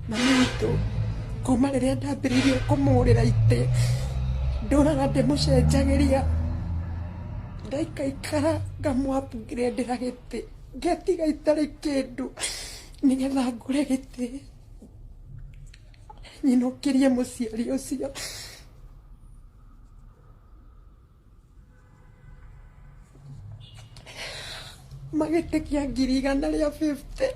Mami witũ kuma rĩrĩa ndambĩrĩirie kũmũgũrĩra itĩ ndũraga ndĩmũcenjagĩria ndaikaikara ngamwapngirendera gĩtĩ ngetiga itarĩ kĩndũ nĩgetha ngũre gĩtĩ nyinũkĩrie mũciari ũcio. Magĩtĩ kĩa 150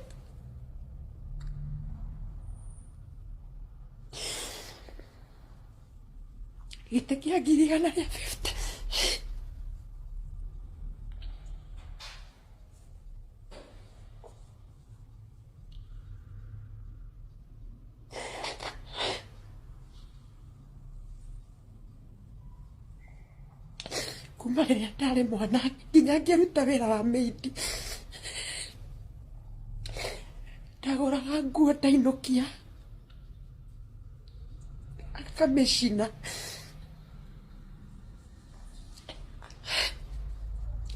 gĩtĩ kĩa 150 kuma rĩrĩa ndarĩ mwana nginya ngĩruta wĩra wa maidi ndagũraga nguo ndainũkia akamĩcina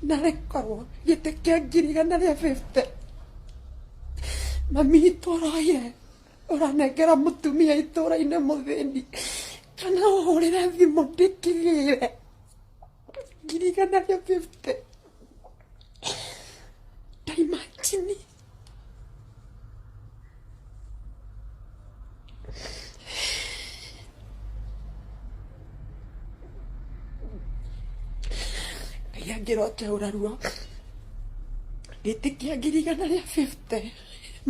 na rĩkorwo gĩtĩ kĩa 150 mami witũ ũroire ũranengera mũtumia itũũra-inĩ mũthĩni kana ũhũrĩre thimũ ndĩkĩgĩre 150 ndaimagini. Ngai angĩrota ũraruo gĩtĩ kĩa 150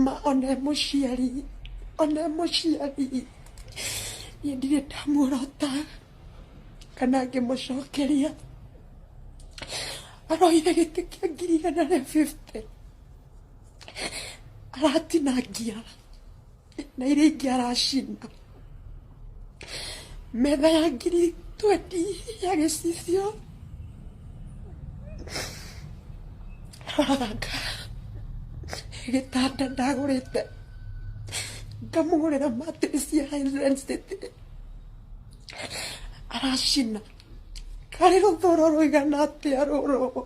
ma ona mũciari niĩ ndirĩ ndamuorota kana ngĩmũcokeria. Aroire gĩtĩ kĩa 150 aratinangia na iria ingĩ aracina. Metha ya 20 ya gĩcicio aroranga gĩtanda ndagũrĩte ngamũgũrĩra mattress ya high density aracina. Karĩ rũthũro rũigana atĩa rũrũ?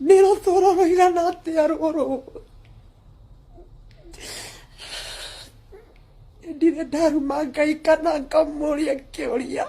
Nĩ rũthũro rũigana atĩa rũrũ? Ndirĩ ndaruma Ngai kana ngamũria kĩũria.